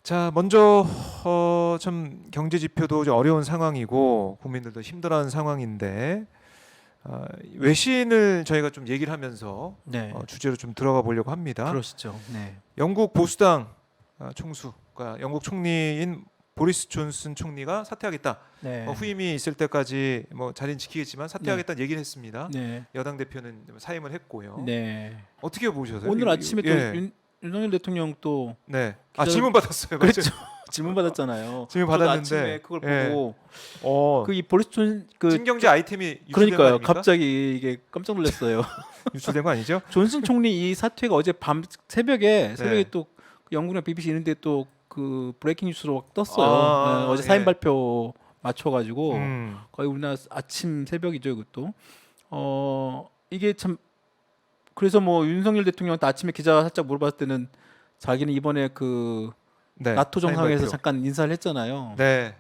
자, 먼저 좀 경제 지표도 좀 어려운 상황이고 국민들도 힘들어하는 상황인데 외신을 저희가 좀 얘기를 하면서 네, 주제로 좀 들어가 보려고 합니다. 그러시죠. 네, 영국 보수당 총수가 영국 총리인 보리스 존슨 총리가 사퇴하겠다. 네, 후임이 있을 때까지 자리는 지키겠지만 네, 사퇴하겠다는 얘기를 했습니다. 네, 여당 대표는 사임을 했고요. 네. 어떻게 보셔서요? 오늘 아침에 또 예. 윤석열 대통령 또 네. 기자 질문 받았어요. 맞아요. 그랬죠. 질문 받았잖아요. 질문 저도 받았는데 아침에 그걸 예. 보고 어, 그 이 보리스 존그 신경제 아이템이 유출된 거 그러니까요. 아닙니까? 갑자기 이게 깜짝 놀랐어요. 유출된 거 아니죠? 존슨 총리 이 사퇴가 어제 밤 새벽에 네. 또 영국이나 BBC 이런데 또 그 브레이킹 뉴스로 막 떴어요. 네, 어제 예. 사임 발표 맞춰가지고 음. 거의 우리나라 아침 새벽이죠 이것도. 이게 참 그래서 뭐 윤석열 대통령한테 아침에 기자가 살짝 물어봤을 때는 자기는 이번에 그 네. 나토 사임 정상회에서 발표. 잠깐 인사를 했잖아요. 네.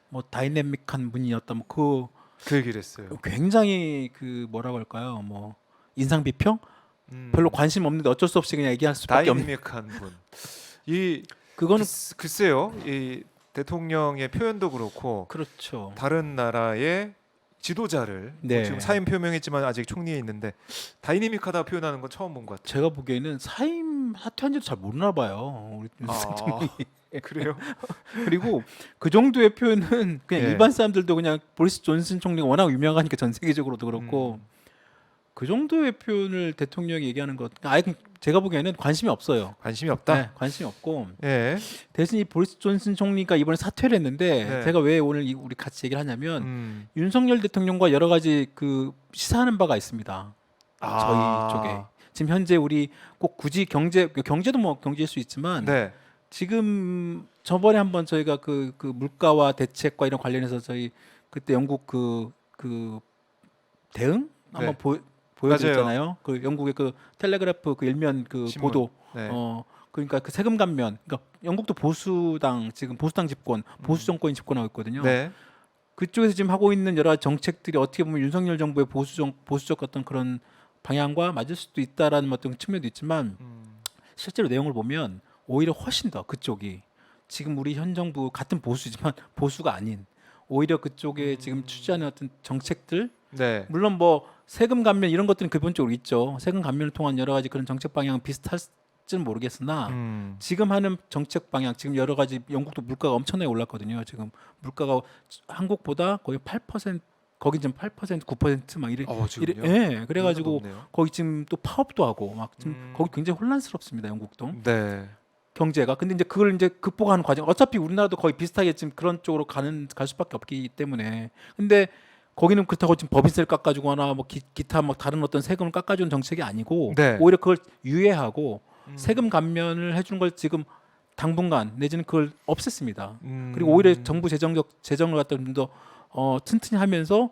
뭐 다이내믹한 분이었다. 뭐 그 얘기를 했어요. 그 굉장히 그 뭐라고 할까요? 뭐 인상 비평? 음. 별로 관심 없는데 어쩔 수 없이 그냥 얘기할 수밖에 없는. 다이내믹한 분. 이 그거는 글쎄요. 이 대통령의 표현도 그렇고 그렇죠. 다른 나라의 지도자를 네. 지금 사임 표명했지만 아직 총리에 있는데 다이내믹하다 표현하는 건 처음 본 것 같아요. 제가 보기에는 사임 사퇴한지도 잘 모르나 봐요. 우리 윤석열 총리. 그래요? 그리고 그 정도의 표현은 그냥 예. 일반 사람들도 그냥 보리스 존슨 총리가 워낙 유명하니까 전 세계적으로도 그렇고 음. 그 정도의 표현을 대통령이 얘기하는 것 아예 제가 보기에는 관심이 없어요. 관심이 없다. 네, 관심이 없고 예. 대신 이 보리스 존슨 총리가 이번에 사퇴를 했는데 네. 제가 왜 오늘 우리 같이 얘기를 하냐면 음. 윤석열 대통령과 여러 가지 그 시사하는 바가 있습니다. 아. 저희 쪽에 지금 현재 우리 꼭 굳이 경제도 뭐 경제일 수 있지만 네. 지금 저번에 한번 저희가 그 물가와 대책과 이런 관련해서 저희 그때 영국 그 대응 한번 네. 보여드렸잖아요. 그 영국의 그 텔레그래프 그 일면 그 신문. 보도. 네. 그러니까 그 세금 감면. 그러니까 영국도 지금 보수당 집권, 보수 정권이 집권하고 있거든요. 네. 그쪽에서 지금 하고 있는 여러 가지 정책들이 어떻게 보면 윤석열 정부의 보수적 어떤 그런 방향과 맞을 수도 있다라는 어떤 측면도 있지만 실제로 내용을 보면 오히려 훨씬 더 그쪽이 지금 우리 현 정부 같은 보수지만 보수가 아닌 오히려 그쪽에 지금 추진하는 어떤 정책들 네. 물론 뭐 세금 감면 이런 것들은 기본적으로 있죠. 세금 감면을 통한 여러 가지 그런 정책 방향은 비슷할지는 모르겠으나 지금 하는 정책 방향 지금 여러 가지 영국도 물가가 엄청나게 올랐거든요. 지금 물가가 한국보다 거의 8% 거기 지금 8% 9%막 지금요? 예. 그래가지고 높네요. 거기 지금 또 파업도 하고 막 지금 음. 거기 굉장히 혼란스럽습니다. 영국도 네. 경제가. 근데 이제 그걸 이제 극복하는 과정. 어차피 우리나라도 거의 비슷하게 지금 그런 쪽으로 갈 수밖에 없기 때문에. 근데 거기는 그렇다고 지금 법인세를 깎아주거나 뭐 기타 뭐 다른 어떤 세금을 깎아주는 정책이 아니고 네. 오히려 그걸 유예하고 음. 세금 감면을 해주는 걸 지금 당분간 내지는 그걸 없앴습니다. 음. 그리고 오히려 정부 재정을 갖다 좀 더 튼튼히 하면서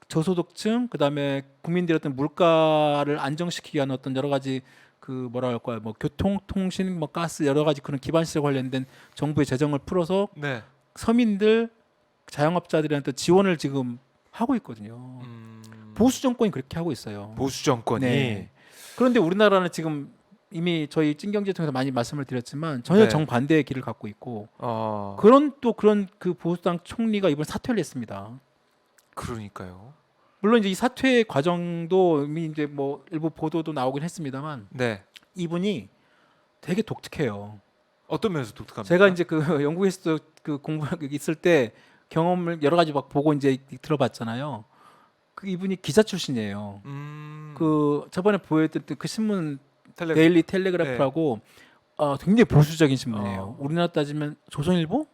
저소득층 그다음에 국민들의 어떤 물가를 안정시키기 위한 어떤 여러 가지 그 뭐라 할까요? 뭐 교통, 통신, 뭐 가스 여러 가지 그런 기반 시설 관련된 정부의 재정을 풀어서 네. 서민들 자영업자들한테 지원을 지금 하고 있거든요. 보수 정권이 그렇게 하고 있어요. 보수 정권이 네. 그런데 우리나라는 지금 이미 저희 찐경제 통해서 많이 말씀을 드렸지만 전혀 네. 정반대의 길을 갖고 있고 어, 그런 그 보수당 총리가 이번 사퇴를 했습니다. 그러니까요. 물론 이제 이 사퇴 과정도 이미 이제 뭐 일부 보도도 나오긴 했습니다만 네. 이분이 되게 독특해요. 어떤 면에서 독특합니까? 제가 이제 그 영국에서 그 공부하고 있을 때 경험을 여러 가지 막 보고 이제 들어봤잖아요. 그 이분이 기자 출신이에요. 그 저번에 보여드렸던 그 신문 데일리 텔레그래프라고 굉장히 보수적인 신문이에요. 우리나라 따지면 조선일보?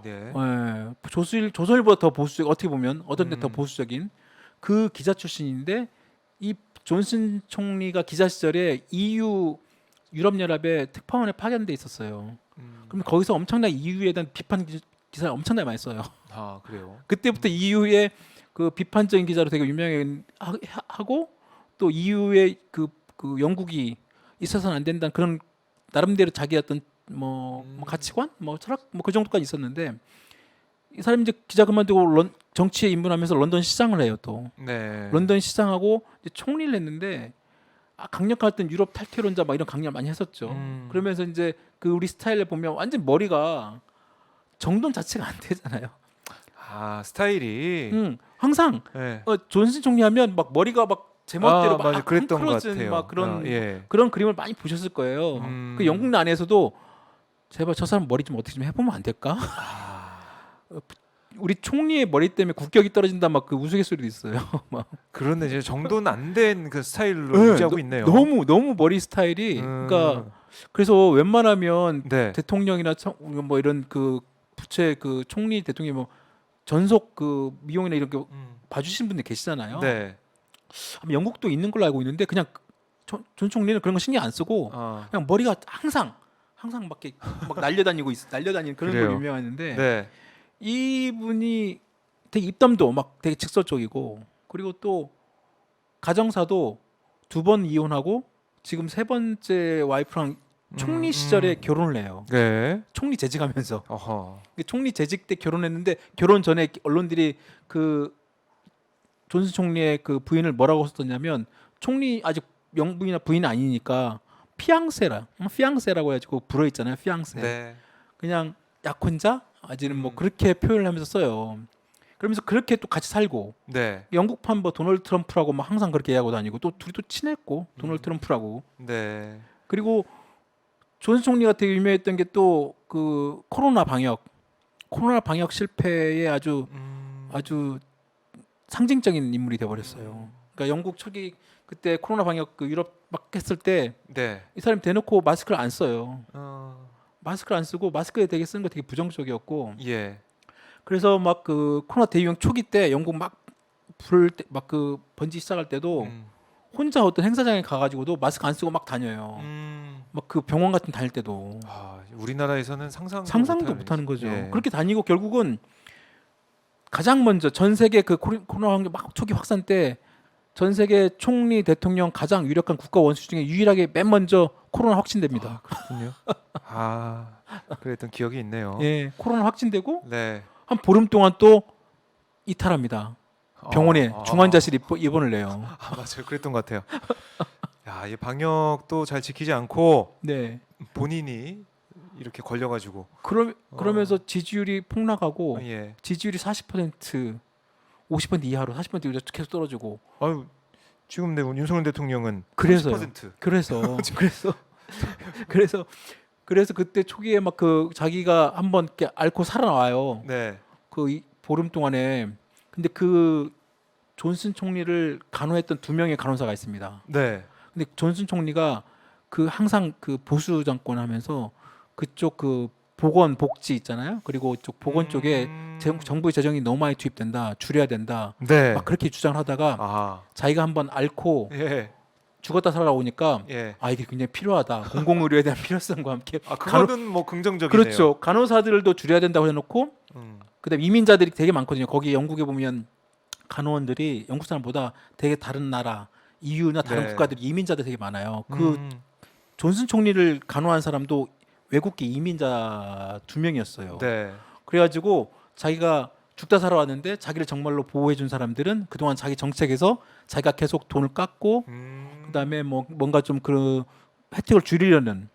네. 예, 조선일보다 더 보수적 어떻게 보면 어떤 데 더 보수적인 그 기자 출신인데 이 존슨 총리가 기자 시절에 EU 유럽연합의 특파원에 파견돼 있었어요. 그럼 거기서 엄청나게 EU에 대한 비판 기사를 엄청나게 많이 써요. 아, 그래요. 그때부터 EU의 그 비판적인 기자로 되게 유명하고 또 EU의 그 영국이 있어서는 안 된다는 그런 나름대로 자기 어떤 뭐 가치관, 뭐 철학, 뭐 그 정도까지 있었는데 이 사람이 이제 기자 그만두고 정치에 입문하면서 런던 시장을 해요 또. 네. 런던 시장하고 이제 총리를 했는데 강력한 어떤 유럽 탈퇴론자 막 이런 강연 많이 했었죠. 그러면서 이제 그 우리 스타일을 보면 완전 머리가 정돈 자체가 안 되잖아요. 아 스타일이. 항상 예. 존슨 총리 하면 막 머리가 막 제멋대로 막 맞아, 그랬던 것 헝클어진 같아요. 막 그런 예. 그런 그림을 많이 보셨을 거예요. 그 영국 내에서도 제발 저 사람 머리 좀 어떻게 좀 해보면 안 될까? 우리 총리의 머리 때문에 국격이 떨어진다 막 그 우스갯소리도 있어요. 막 그런데 이제 정돈 안 된 그 스타일로 네, 유지하고 있네요. 너무 머리 스타일이 그러니까 그래서 웬만하면 네. 대통령이나 뭐 이런 그 부채 그 총리 대통령이 뭐 전속 그 미용이나 이런 거 봐주신 분들 계시잖아요. 네. 아마 영국도 있는 걸로 알고 있는데 그냥 전 총리는 그런 거 신경 안 쓰고 그냥 머리가 항상 막 이렇게 막 날려다니는 그런 그래요. 걸로 유명했는데 네. 이분이 되게 입담도 막 되게 직설적이고 그리고 또 가정사도 2번 이혼하고 지금 3번째 와이프랑 총리 시절에 결혼을 해요. 네. 총리 재직하면서 어허. 총리 재직 때 결혼했는데 결혼 전에 언론들이 그 존슨 총리의 그 부인을 뭐라고 썼냐면 총리 아직 명부인이나 부인이 아니니까 피앙세라고 해가지고 불어 있잖아요. 피앙세. 네. 그냥 약혼자 아직은 뭐 그렇게 표현을 하면서 써요. 그러면서 그렇게 또 같이 살고 네. 영국판 뭐 도널드 트럼프라고 막 항상 그렇게 얘기하고 다니고 또 둘이 또 친했고 도널드 트럼프라고 네. 그리고 존슨 총리가 되게 유명했던 게 또 그 코로나 방역 실패에 아주 상징적인 인물이 돼버렸어요. 그러니까 영국 초기 그때 코로나 방역 그 유럽 막 했을 때 이 네. 사람이 대놓고 마스크를 안 써요. 어. 마스크를 안 쓰고 마스크에 되게 쓰는 거 되게 부정적이었고 예. 그래서 막 그 코로나 대유행 초기 때 영국 막 불 때 막 그 번지 시작할 때도 혼자 어떤 행사장에 가가지고도 마스크 안 쓰고 막 다녀요. 막 그 병원 같은 다닐 때도 우리나라에서는 상상도 못하는 거죠. 예. 그렇게 다니고 결국은 가장 먼저 전 세계 그 코로나 환경 막 초기 확산 때 전 세계 총리 대통령 가장 유력한 국가 원수 중에 유일하게 맨 먼저 코로나 확진됩니다. 그렇군요. 그랬던 기억이 있네요. 예, 코로나 확진되고 네. 한 보름 동안 또 이탈합니다. 병원에 중환자실 입원을 해요. 맞아요. 그랬던 것 같아요. 야, 이 방역도 잘 지키지 않고 네. 본인이 이렇게 걸려가지고. 그러면서 지지율이 폭락하고 예. 지지율이 40% 50% 이하로 40% 이하로 계속 떨어지고. 아유, 지금 내 윤석열 대통령은 그래서요. 30%. 그래서 그때 초기에 막 그 자기가 한번 이렇게 앓고 살아나와요. 네. 그 보름 동안에. 근데 그 존슨 총리를 간호했던 2명의 간호사가 있습니다. 네. 근데 존슨 총리가 그 항상 그 보수 정권 하면서 그쪽 그 보건 복지 있잖아요. 그리고 이쪽 보건 쪽에 정부의 재정이 너무 많이 투입된다. 줄여야 된다. 네. 막 그렇게 주장을 하다가 자기가 한번 앓고 예. 죽었다 살아오니까 예. 이게 굉장히 필요하다. 공공의료에 대한 필요성과 함께 그거는 뭐 긍정적이네요. 그렇죠. 간호사들도 줄여야 된다고 해놓고 그다음에 이민자들이 되게 많거든요. 거기 영국에 보면 간호원들이 영국 사람보다 되게 다른 나라 EU나 다른 국가들이 이민자들 되게 많아요. 그 존슨 총리를 간호한 사람도 외국계 이민자 2명이었어요. 네. 그래가지고 자기가 죽다 살아왔는데 자기를 정말로 보호해준 사람들은 그동안 자기 정책에서 자기가 계속 돈을 깎고 그다음에 뭐 뭔가 좀 그 혜택을 줄이려는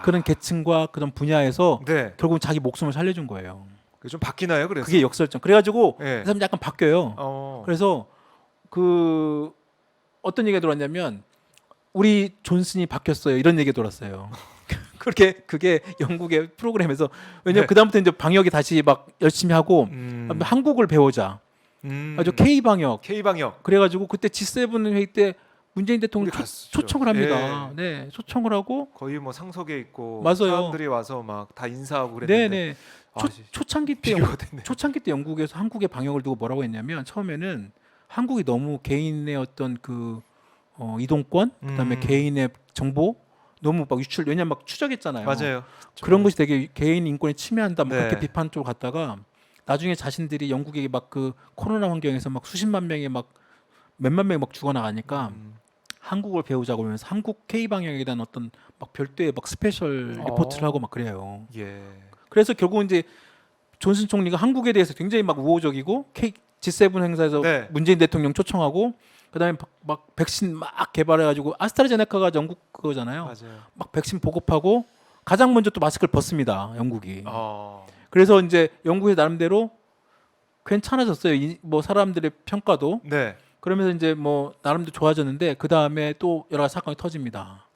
그런 계층과 그런 분야에서 네. 결국 자기 목숨을 살려준 거예요. 그게 좀 바뀌나요? 그래서 그게 역설적. 그래가지고 예. 그 사람 약간 바뀌어요. 그래서 그 어떤 얘기가 들어왔냐면 우리 존슨이 바뀌었어요. 이런 얘기가 돌았어요. 그게 영국의 프로그램에서 왜냐면 그다음부터 이제 방역이 다시 막 열심히 하고 한국을 배우자. 아주 K 방역. 그래가지고 그때 G7 회의 때 문재인 대통령이 초청을 합니다. 네, 초청을 하고 거의 뭐 상석에 있고 맞아요. 사람들이 와서 막 다 인사하고 그랬는데. 네네. 초창기 때 영국에서 한국의 방역을 두고 뭐라고 했냐면 처음에는 한국이 너무 개인의 어떤 그 이동권, 그다음에 개인의 정보 너무 막 유출 왜냐면 막 추적했잖아요. 맞아요. 그런 것이 되게 개인 인권에 침해한다 뭐 네. 그렇게 비판 쪽으로 갔다가 나중에 자신들이 영국이 막 그 코로나 환경에서 막 수십만 명이 막 몇만 명이 막 죽어나가니까 한국을 배우자고 하면서 한국 K 방역에 대한 어떤 막 별도의 막 스페셜 리포트를 하고 막 그래요. 예. 그래서 결국 이제 존슨 총리가 한국에 대해서 굉장히 막 우호적이고 G7 행사에서 네. 문재인 대통령 초청하고 그다음에 막 백신 막 개발해가지고 아스트라제네카가 영국 그거잖아요. 맞아요. 막 백신 보급하고 가장 먼저 또 마스크를 벗습니다. 영국이. 어. 그래서 이제 영국이 나름대로 괜찮아졌어요. 뭐 사람들의 평가도. 네. 그러면서 이제 뭐 나름대로 좋아졌는데 그 다음에 또 여러 가지 사건이 터집니다.